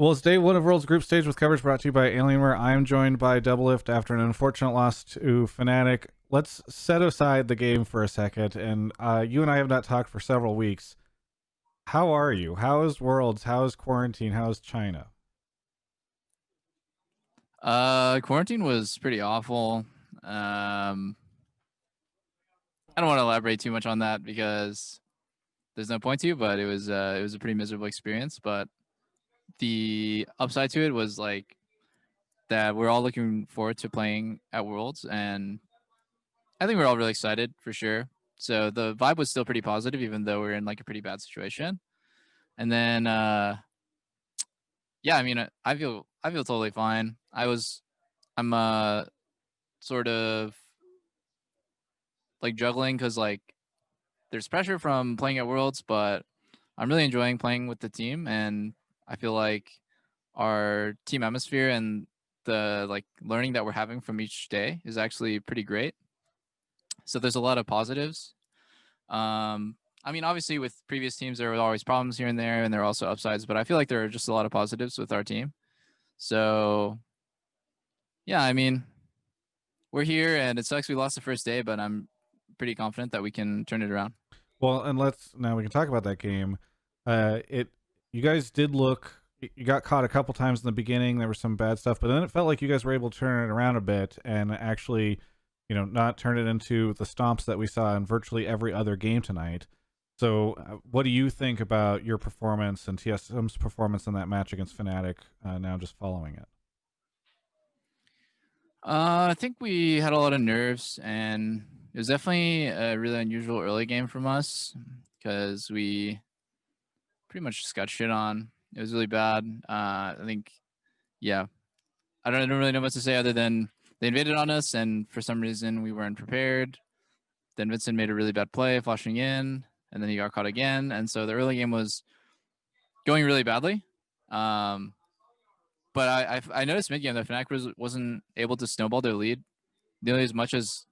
Well, it's day one of World's Group Stage with coverage brought to you by Alienware. I'm joined by Doublelift after an unfortunate loss to Fnatic. Let's set aside the game for a second, and you and I have not talked for several weeks. How are you? How is Worlds? How is quarantine? How is China? Quarantine was pretty awful. I don't want to elaborate too much on that because there's no point to, but it was a pretty miserable experience. But the upside to it was like that we're all looking forward to playing at Worlds, and I think we're all really excited for sure. So the vibe was still pretty positive, even though we're in like a pretty bad situation. And then, yeah, I mean, I feel totally fine. I'm sort of like juggling because like there's pressure from playing at Worlds, but I'm really enjoying playing with the team, and I feel like our team atmosphere and the like learning that we're having from each day is actually pretty great. So there's a lot of positives. I mean, obviously with previous teams there were always problems here and there are also upsides, but I feel like there are just a lot of positives with our team. So yeah, I mean, we're here and it sucks we lost the first day, but I'm pretty confident that we can turn it around. Well, and now we can talk about that game. You guys did look. You got caught a couple times in the beginning. There was some bad stuff, but then it felt like you guys were able to turn it around a bit and actually, not turn it into the stomps that we saw in virtually every other game tonight. So, what do you think about your performance and TSM's performance in that match against Fnatic? Now, just following it. I think we had a lot of nerves, and it was definitely a really unusual early game from us because we pretty much just got shit on. It was really bad. I think, yeah, I don't really know what to say other than they invaded on us, and for some reason we weren't prepared. Then Vincent made a really bad play, flashing in, and then he got caught again. And so the early game was going really badly. But I noticed mid game that Fnatic wasn't able to snowball their lead nearly as much as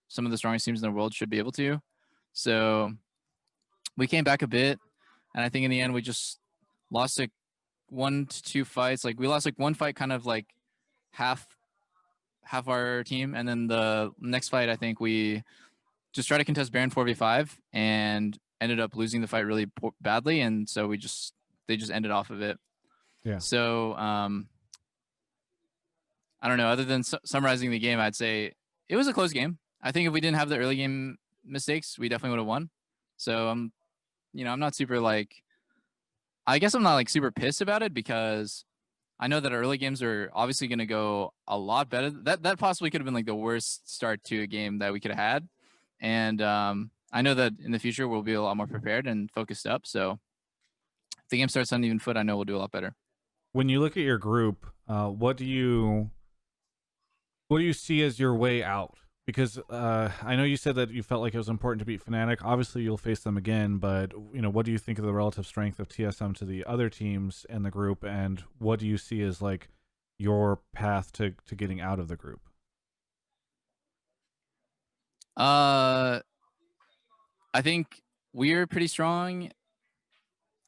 some of the strongest teams in the world should be able to. So we came back a bit, and I think in the end we just lost like 1 to 2 fights. Like we lost like one fight, kind of like half our team, and then the next fight I think we just tried to contest Baron 4v5 and ended up losing the fight really badly, and so they just ended off of it. Yeah. So I don't know. Other than summarizing the game, I'd say it was a close game. I think if we didn't have the early game mistakes, we definitely would have won. So I'm not super like. I guess I'm not like super pissed about it because I know that early games are obviously going to go a lot better. That possibly could have been like the worst start to a game that we could have had, and I know that in the future we'll be a lot more prepared and focused up. So if the game starts on even foot, I know we'll do a lot better. When you look at your group, what do you see as your way out? Because I know you said that you felt like it was important to beat Fnatic. Obviously, you'll face them again, but what do you think of the relative strength of TSM to the other teams in the group, and what do you see as like your path to getting out of the group? I think we're pretty strong.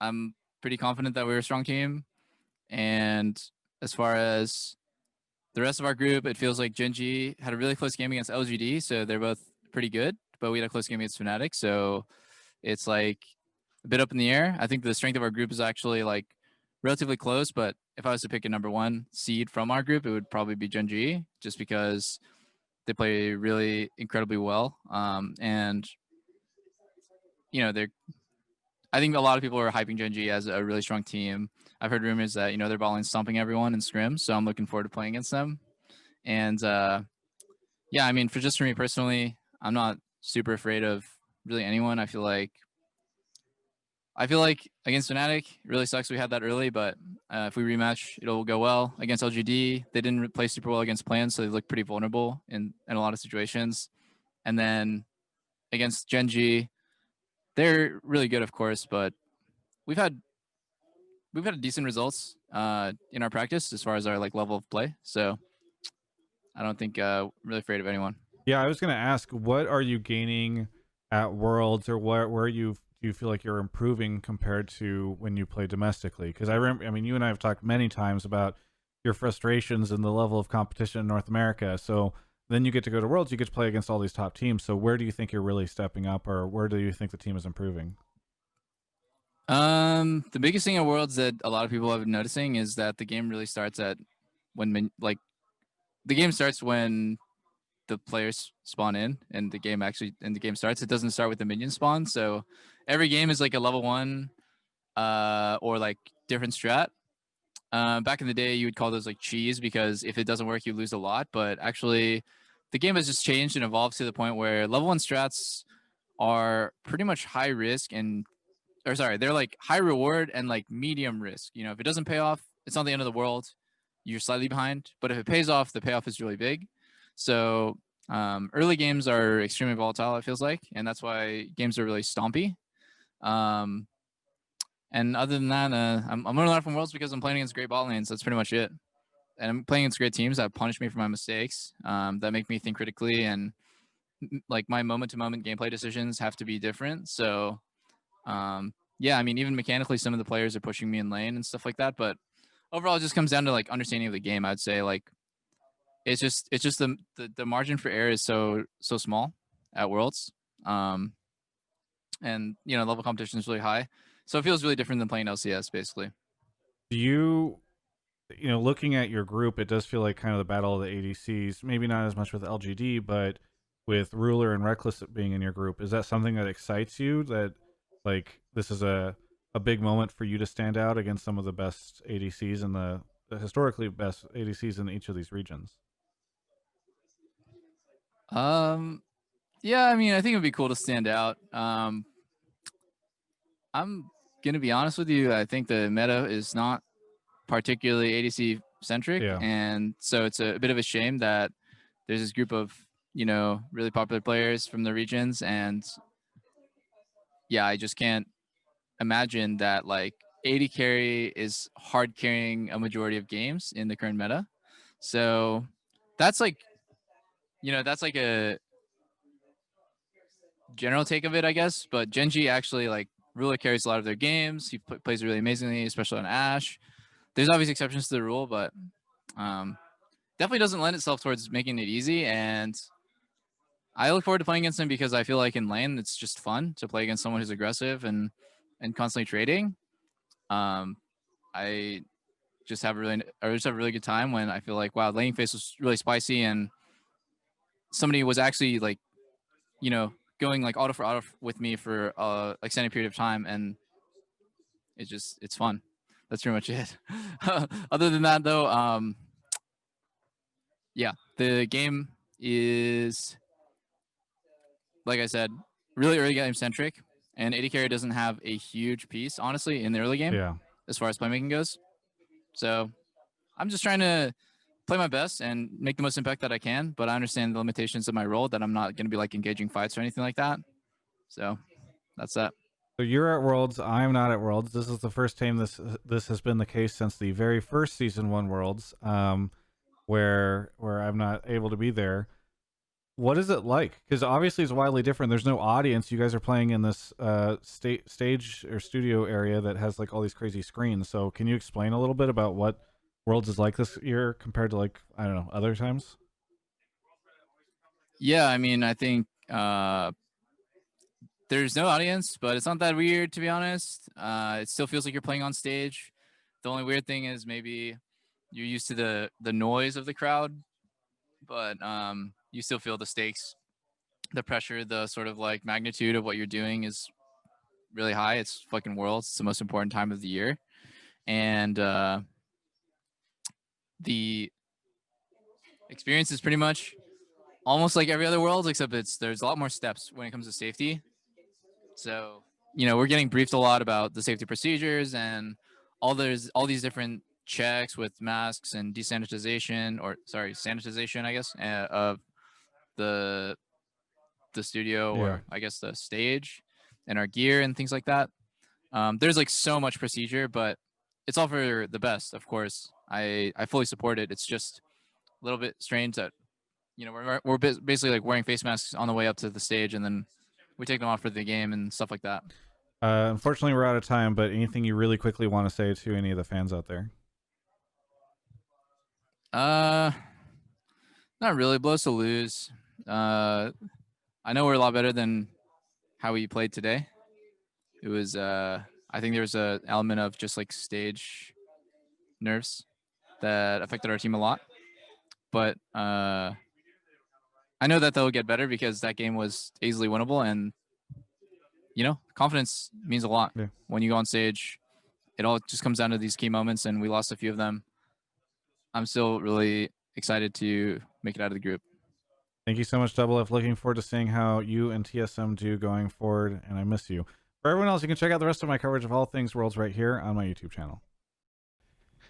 I'm pretty confident that we're a strong team, and as far as the rest of our group, it feels like Gen.G had a really close game against LGD, so they're both pretty good, but we had a close game against Fnatic, so it's like a bit up in the air. I think the strength of our group is actually like relatively close, but if I was to pick a number one seed from our group, it would probably be Gen.G, just because they play really incredibly well. And they're I think a lot of people are hyping Gen.G as a really strong team. I've heard rumors that they're balling stomping everyone in scrims, so I'm looking forward to playing against them. And yeah, I mean, for me personally, I'm not super afraid of really anyone. I feel like against Fnatic, it really sucks we had that early, but if we rematch, it'll go well. Against LGD, they didn't play super well against plans, so they look pretty vulnerable in a lot of situations. And then against Gen.G, they're really good, of course, but we've had decent results in our practice as far as our like level of play. So I don't think I'm really afraid of anyone. Yeah, I was going to ask, what are you gaining at Worlds, or where you do you feel like you're improving compared to when you play domestically? Because I remember, I mean, you and I have talked many times about your frustrations and the level of competition in North America. So then you get to go to Worlds, you get to play against all these top teams. So where do you think you're really stepping up, or where do you think the team is improving? The biggest thing at Worlds that a lot of people have been noticing is that the game really starts at like the game starts when the players spawn in and the game starts. It doesn't start with the minion spawn. So every game is like a level 1 or like different strat. Back in the day, you would call those like cheese because if it doesn't work, you lose a lot. But actually, the game has just changed and evolved to the point where level 1 strats are pretty much high risk they're like high reward and like medium risk. You know, if it doesn't pay off, it's not the end of the world. You're slightly behind, but if it pays off, the payoff is really big. So early games are extremely volatile, it feels like, and that's why games are really stompy. And other than that, I'm learning a lot from Worlds because I'm playing against great bot lanes. That's pretty much it. And I'm playing against great teams that punish me for my mistakes, that make me think critically, and like my moment-to-moment gameplay decisions have to be different. So yeah, I mean, even mechanically, some of the players are pushing me in lane and stuff like that. But overall, it just comes down to like understanding of the game. I'd say like it's just the margin for error is so small at Worlds, and you know level competition is really high, so it feels really different than playing LCS basically. Do you, you know, looking at your group, it does feel like kind of the battle of the ADCs. Maybe not as much with LGD, but with Ruler and Reckless being in your group, is that something that excites you? That like this is a big moment for you to stand out against some of the best ADCs and the historically best ADCs in each of these regions? Um, yeah, I mean, I think it'd be cool to stand out. I'm gonna be honest with you. I think the meta is not particularly ADC centric, Yeah. and so it's a bit of a shame that there's this group of really popular players from the regions, and yeah, I just can't imagine that like AD carry is hard carrying a majority of games in the current meta. So that's like that's like a general take of it, I guess. But Genji actually like really carries a lot of their games. He plays really amazingly, especially on Ashe. There's obvious exceptions to the rule, but um, definitely doesn't lend itself towards making it easy. And I look forward to playing against him because I feel like in lane it's just fun to play against someone who's aggressive and constantly trading. Um, I I just have a really good time when I feel like wow, lane phase was really spicy and somebody was actually like going like auto for auto with me for extended period of time, and it's fun. That's pretty much it. Other than that, though, yeah, the game is like I said, really early game centric, and AD carry doesn't have a huge piece, honestly, in the early game Yeah. as far as playmaking goes. So I'm just trying to play my best and make the most impact that I can, but I understand the limitations of my role that I'm not going to be like engaging fights or anything like that. So that's that. So you're at Worlds. I'm not at Worlds. This is the first time this has been the case since the very first season one Worlds, where I'm not able to be there. What is it like? Because obviously it's wildly different. There's no audience. You guys are playing in this stage or studio area that has like all these crazy screens. So can you explain a little bit about what Worlds is like this year compared to like I don't know other times? Yeah, I mean, I think there's no audience, but it's not that weird to be honest. It still feels like you're playing on stage. The only weird thing is maybe you're used to the noise of the crowd, but you still feel the stakes, the pressure, the sort of like magnitude of what you're doing is really high. It's fucking Worlds. It's the most important time of the year, and the experience is pretty much almost like every other Worlds, except there's a lot more steps when it comes to safety. So we're getting briefed a lot about the safety procedures and all these different checks with masks and desanitization, or sorry, sanitization, I guess, of the studio, Yeah. or I guess the stage, and our gear and things like that. There's like so much procedure, but it's all for the best, of course. I fully support it. It's just a little bit strange that we're basically like wearing face masks on the way up to the stage, and then we take them off for the game and stuff like that. Unfortunately, we're out of time, but anything you really quickly want to say to any of the fans out there? Not really. Blows to lose. I know we're a lot better than how we played today. It was I think there was an element of just like stage nerves that affected our team a lot. But I know that they'll get better because that game was easily winnable, and you know, confidence means a lot. Yeah. When you go on stage, it all just comes down to these key moments, and we lost a few of them. I'm still really excited to make it out of the group. Thank you so much, Doublelift. Looking forward to seeing how you and TSM do going forward, and I miss you. For everyone else, you can check out the rest of my coverage of all things Worlds right here on my YouTube channel.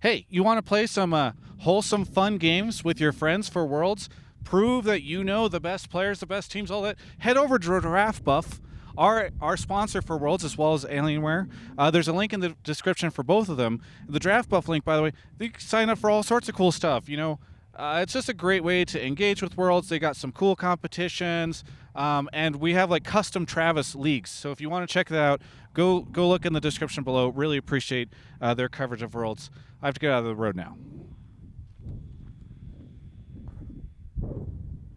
Hey, you want to play some wholesome, fun games with your friends for Worlds? Prove that you know the best players, the best teams, all that? Head over to Draft Buff, our sponsor for Worlds, as well as Alienware. There's a link in the description for both of them. The Draft Buff link, by the way, they sign up for all sorts of cool stuff. You know, it's just a great way to engage with Worlds. They got some cool competitions, and we have like custom Travis leagues. So if you want to check that out, go look in the description below. Really appreciate their coverage of Worlds. I have to get out of the road now.